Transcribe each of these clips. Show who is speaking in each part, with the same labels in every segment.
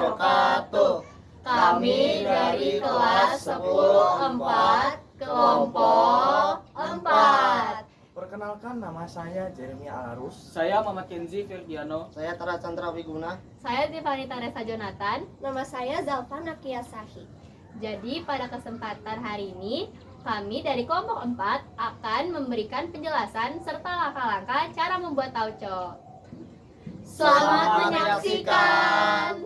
Speaker 1: wabarakatuh. Kami dari kelas 10-4, kelompok 4.
Speaker 2: Perkenalkan, nama saya Jeremia Alarus.
Speaker 3: Saya Muhammad Kenzi Firdiano.
Speaker 4: Saya Tara Chandra Wiguna.
Speaker 5: Saya Tiffany Teresa Jonathan.
Speaker 6: Nama saya Zalfa Nakia Sahi.
Speaker 5: Jadi pada kesempatan hari ini kami dari kelompok 4 akan memberikan penjelasan serta langkah-langkah cara membuat tauco.
Speaker 1: Selamat menyaksikan.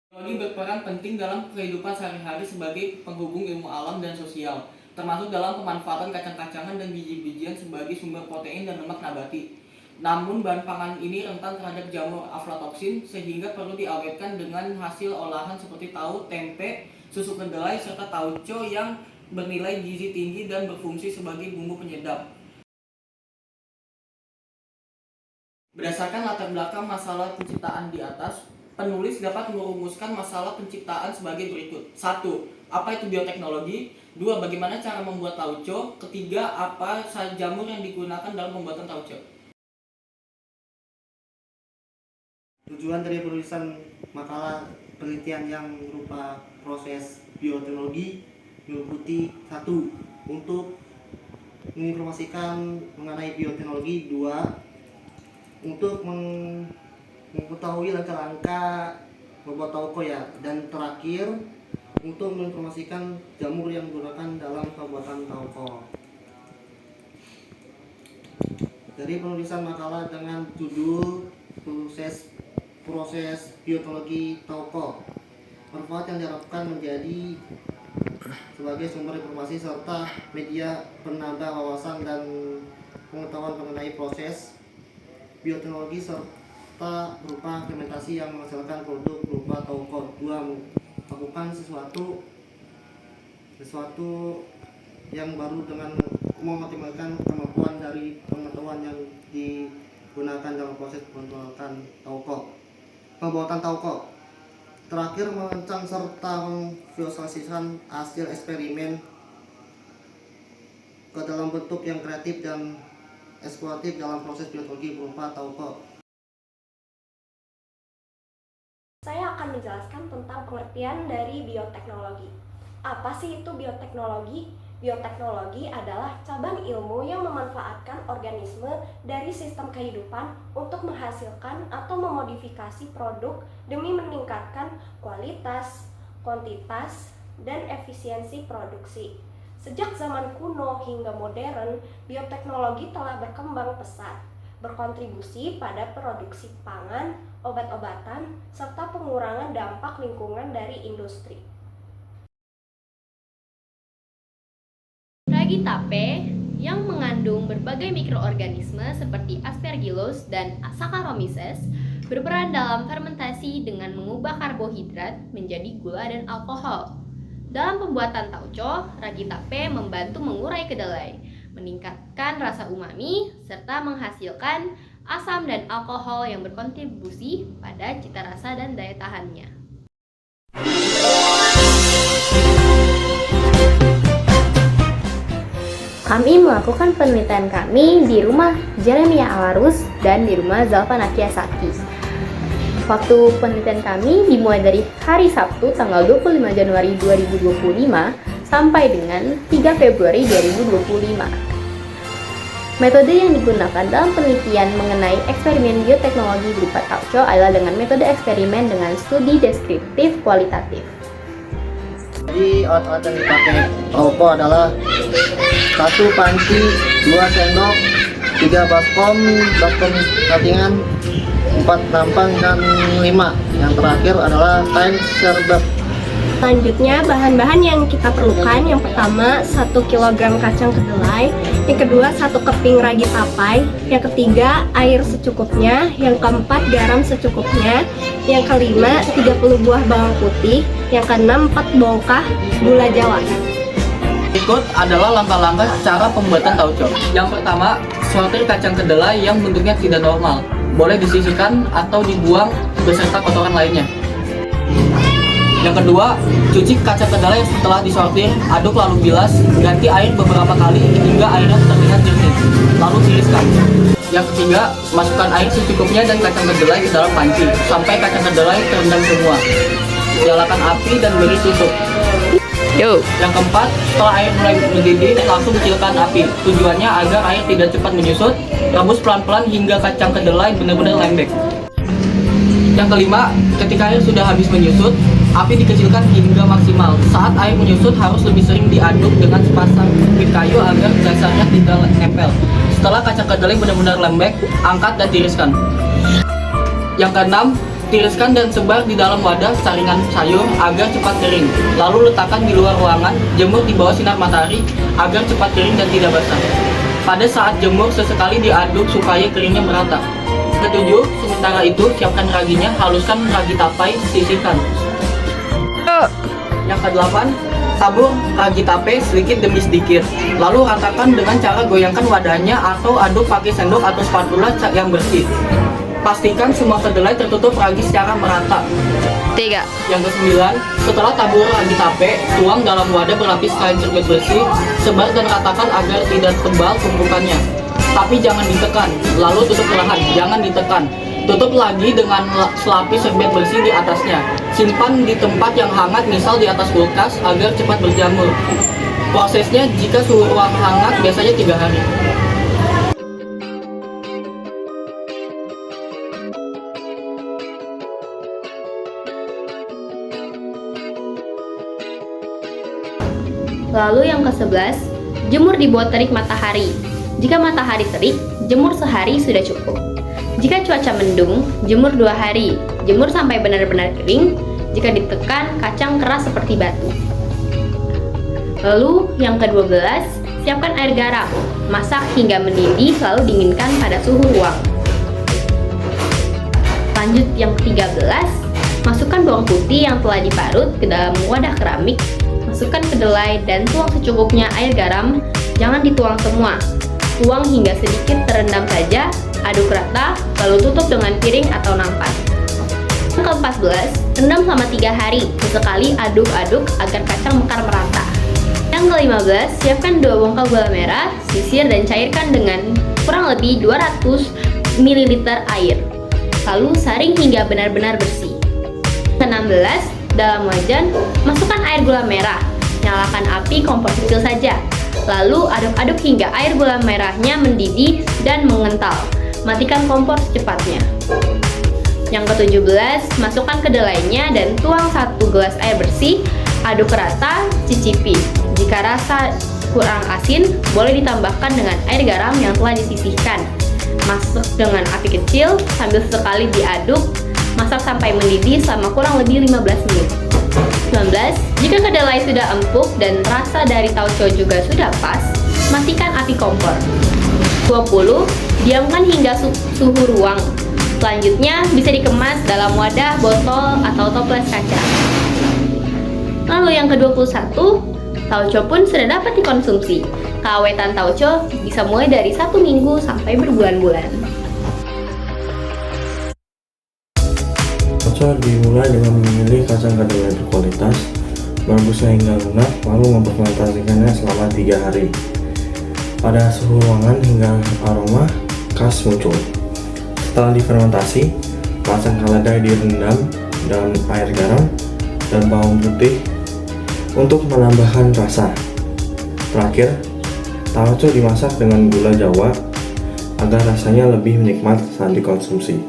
Speaker 3: Teknologi berperan penting dalam kehidupan sehari-hari sebagai penghubung ilmu alam dan sosial, termasuk dalam pemanfaatan kacang-kacangan dan biji-bijian sebagai sumber protein dan lemak nabati. Namun bahan pangan ini rentan terhadap jamur aflatoksin sehingga perlu diawetkan dengan hasil olahan seperti tahu, tempe, susu kedelai, serta tauco yang bernilai gizi tinggi dan berfungsi sebagai bumbu penyedap. Berdasarkan latar belakang masalah penciptaan di atas, penulis dapat merumuskan masalah penciptaan sebagai berikut. 1. Apa itu bioteknologi? 2. Bagaimana cara membuat tauco? 3. Apa jamur yang digunakan dalam pembuatan tauco?
Speaker 4: Tujuan dari penulisan makalah penelitian yang berupa proses bioteknologi meliputi 1. Untuk menginformasikan mengenai bioteknologi. 2. Untuk mengetahui langkah-langkah membuat tauco ya, dan terakhir untuk menginformasikan jamur yang digunakan dalam pembuatan tauco. Dari penulisan makalah dengan judul proses bioteknologi tauco, manfaat yang diharapkan menjadi sebagai sumber informasi serta media penambah wawasan dan pengetahuan mengenai proses bioteknologi serta berupa fermentasi yang menghasilkan produk berupa tauco. 2. Melakukan sesuatu yang baru dengan mengoptimalkan kemampuan dari pengetahuan yang digunakan dalam proses pembuatan tauco. Terakhir, merancang serta memvisualisasikan hasil eksperimen ke dalam bentuk yang kreatif dan eksploratif dalam proses bioteknologi berupa tauco.
Speaker 6: Saya akan menjelaskan tentang pengertian dari bioteknologi. Apa sih itu bioteknologi? Bioteknologi adalah cabang ilmu yang memanfaatkan organisme dari sistem kehidupan untuk menghasilkan atau memodifikasi produk demi meningkatkan kualitas, kuantitas, dan efisiensi produksi. Sejak zaman kuno hingga modern, bioteknologi telah berkembang pesat, berkontribusi pada produksi pangan, obat-obatan, serta pengurangan dampak lingkungan dari industri.
Speaker 5: Ragi tape yang mengandung berbagai mikroorganisme seperti Aspergillus dan Saccharomyces berperan dalam fermentasi dengan mengubah karbohidrat menjadi gula dan alkohol. Dalam pembuatan tauco, ragi tape membantu mengurai kedelai, meningkatkan rasa umami, serta menghasilkan asam dan alkohol yang berkontribusi pada cita rasa dan daya tahannya. Kami melakukan penelitian kami di rumah Jeremia Alarus dan di rumah Zalfa Nakia Sahi. Waktu penelitian kami dimulai dari hari Sabtu tanggal 25 Januari 2025 sampai dengan 3 Februari 2025. Metode yang digunakan dalam penelitian mengenai eksperimen bioteknologi berupa tauco adalah dengan metode eksperimen dengan studi deskriptif kualitatif.
Speaker 4: Jadi alat-alat yang dipakai tauco adalah 1 panci, 2 sendok, 3 baskom satingan, 4 nampang, dan 5. Yang terakhir adalah time server.
Speaker 6: Selanjutnya, bahan-bahan yang kita perlukan, yang pertama 1 kg kacang kedelai, yang kedua 1 keping ragi tapai, yang ketiga air secukupnya, yang keempat garam secukupnya, yang kelima 30 buah bawang putih, yang keenam 4 bongkah gula jawa.
Speaker 3: Berikut adalah langkah-langkah cara pembuatan tauco. Yang pertama, sortir kacang kedelai yang bentuknya tidak normal. Boleh disisihkan atau dibuang beserta kotoran lainnya. Yang kedua, cuci kacang kedelai setelah disortir, aduk lalu bilas, ganti air beberapa kali hingga airnya terlihat jernih, lalu tiriskan. Yang ketiga, masukkan air secukupnya dan kacang kedelai ke dalam panci sampai kacang kedelai terendam semua. Nyalakan api dan beri tutup. Yang keempat, setelah air mulai mendidih, langsung kecilkan api. Tujuannya agar air tidak cepat menyusut. Rebus pelan-pelan hingga kacang kedelai benar-benar lembek. Yang kelima, ketika air sudah habis menyusut, api dikecilkan hingga maksimal. Saat air menyusut harus lebih sering diaduk dengan sepasang bit kayu agar dasarnya tidak nempel. Setelah kacang kedelai benar-benar lembek, angkat dan tiriskan. Yang keenam, tiriskan dan sebar di dalam wadah saringan sayur agar cepat kering. Lalu letakkan di luar ruangan, jemur di bawah sinar matahari agar cepat kering dan tidak basah. Pada saat jemur, sesekali diaduk supaya keringnya merata. Ketujuh, sementara itu siapkan raginya, haluskan ragi tapai, sisihkan. Yang kedelapan, tabur ragi tape sedikit demi sedikit. Lalu ratakan dengan cara goyangkan wadahnya atau aduk pakai sendok atau spatula yang bersih. Pastikan semua kedelai tertutup ragi secara merata. Yang kesembilan, setelah tabur ragi tape, tuang dalam wadah berlapis kain serbet bersih, sebar dan ratakan agar tidak tebal tumpukannya. Tapi jangan ditekan, lalu tutup perlahan, jangan ditekan. Tutup lagi dengan selapis serbet bersih di atasnya. Simpan di tempat yang hangat, misal di atas kulkas, agar cepat berjamur. Prosesnya jika suhu ruang hangat biasanya 3 hari.
Speaker 5: Lalu yang ke-11, jemur di bawah terik matahari. Jika matahari terik, jemur sehari sudah cukup. Jika cuaca mendung, jemur 2 hari. Jemur sampai benar-benar kering. Jika ditekan, kacang keras seperti batu. Lalu yang ke-12, siapkan air garam. Masak hingga mendidih lalu dinginkan pada suhu ruang. Lanjut yang ke-13, masukkan bawang putih yang telah diparut ke dalam wadah keramik. Masukkan kedelai dan tuang secukupnya air garam. Jangan dituang semua. Tuang hingga sedikit terendam saja, aduk rata, lalu tutup dengan piring atau nampan. Yang ke-14, rendam selama 3 hari. Sesekali aduk-aduk agar kacang mekar merata. Yang ke-15, siapkan 2 bongkal gula merah, sisir dan cairkan dengan kurang lebih 200 ml air. Lalu saring hingga benar-benar bersih. Ke-16, dalam wajan, masukkan air gula merah. Nyalakan api kompor kecil saja. Lalu aduk-aduk hingga air gula merahnya mendidih dan mengental. Matikan kompor secepatnya. Yang ke-17, masukkan kedelainya dan tuang 1 gelas air bersih. Aduk rata, cicipi. Jika rasa kurang asin, boleh ditambahkan dengan air garam yang telah disisihkan. Masak dengan api kecil sambil sesekali diaduk. Masak sampai mendidih selama kurang lebih 15 menit. 19. Jika kedelai sudah empuk dan rasa dari tauco juga sudah pas, matikan api kompor. 20. Diamkan hingga suhu ruang. Selanjutnya bisa dikemas dalam wadah, botol, atau toples kaca. Lalu yang ke-21, tauco pun sudah dapat dikonsumsi. Keawetan tauco bisa mulai dari 1 minggu sampai berbulan-bulan.
Speaker 2: Tauco dimulai dengan memilih kacang kedelai berkualitas, merebusnya hingga lunak, lalu memfermentasikannya selama 3 hari. Pada suhu ruangan hingga aroma khas muncul. Setelah difermentasi, kacang kedelai direndam dalam air garam dan bawang putih untuk menambahkan rasa. Terakhir, tauco dimasak dengan gula Jawa agar rasanya lebih nikmat saat dikonsumsi.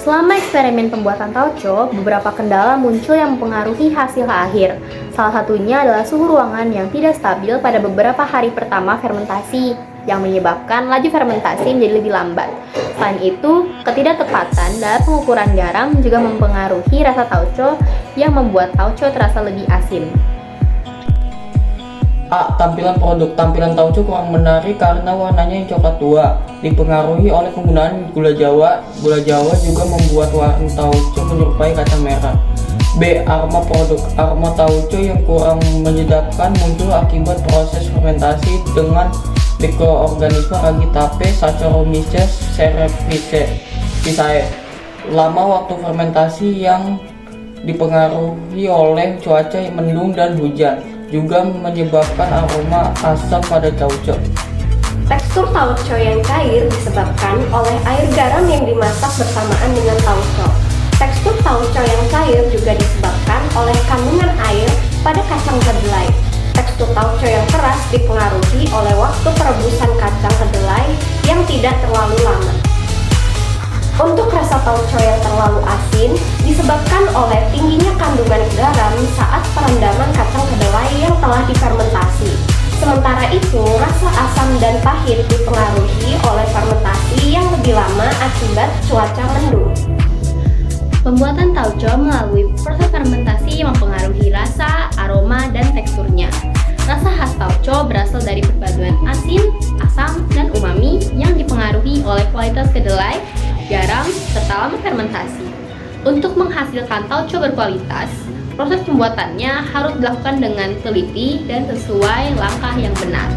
Speaker 5: Selama eksperimen pembuatan tauco, beberapa kendala muncul yang mempengaruhi hasil akhir. Salah satunya adalah suhu ruangan yang tidak stabil pada beberapa hari pertama fermentasi, yang menyebabkan laju fermentasi menjadi lebih lambat. Selain itu, ketidaktepatan dalam pengukuran garam juga mempengaruhi rasa tauco yang membuat tauco terasa lebih asin.
Speaker 3: A. Tampilan produk. Tampilan tauco kurang menarik karena warnanya yang coklat tua, dipengaruhi oleh penggunaan gula Jawa. Gula Jawa juga membuat warna tauco menyerupai kacang merah. B. Aroma produk. Aroma tauco yang kurang menyedapkan muncul akibat proses fermentasi dengan mikroorganisme ragi tape Saccharomyces cerevisiae. Lama waktu fermentasi yang dipengaruhi oleh cuaca mendung dan hujan, juga menyebabkan aroma asam pada tauco.
Speaker 6: Tekstur tauco yang cair disebabkan oleh air garam yang dimasak bersamaan dengan tauco. Tekstur tauco yang cair juga disebabkan oleh kandungan air pada kacang kedelai. Tekstur tauco yang keras dipengaruhi oleh waktu perebusan kacang kedelai yang tidak terlalu lama. Untuk rasa tauco yang terlalu asin disebabkan oleh tingginya kandungan garam saat perendaman kacang kedelai yang telah difermentasi. Sementara itu, rasa asam dan pahit dipengaruhi oleh fermentasi yang lebih lama akibat cuaca mendung.
Speaker 5: Pembuatan tauco melalui proses fermentasi mempengaruhi rasa, aroma, dan teksturnya. Rasa khas tauco berasal dari perpaduan asin, asam, dan umami yang dipengaruhi oleh kualitas kedelai, garam, serta lama fermentasi. Untuk menghasilkan tauco berkualitas, proses pembuatannya harus dilakukan dengan teliti dan sesuai langkah yang benar.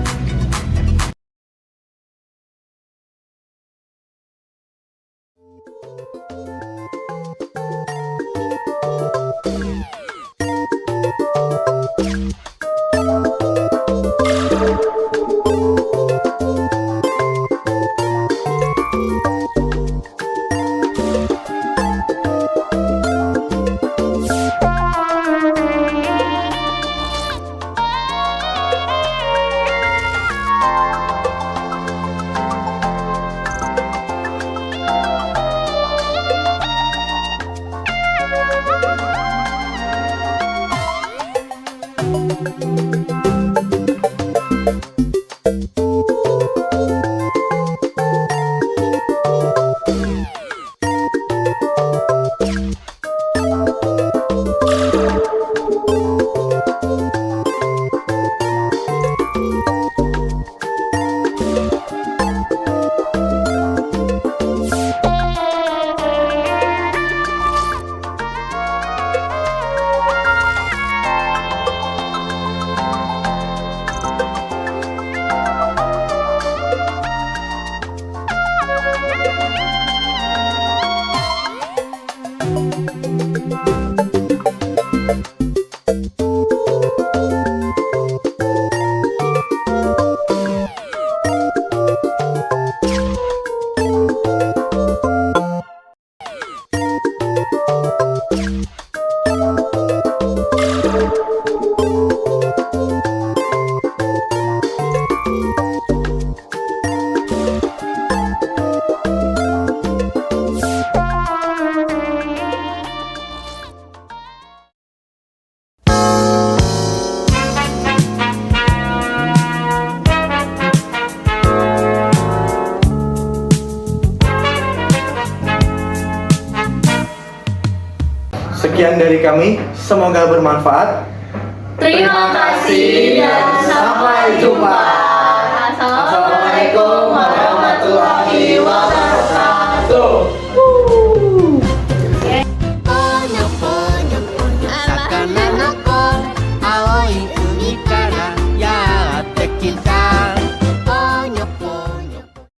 Speaker 2: Sekian dari kami, semoga bermanfaat.
Speaker 1: Terima kasih dan sampai jumpa.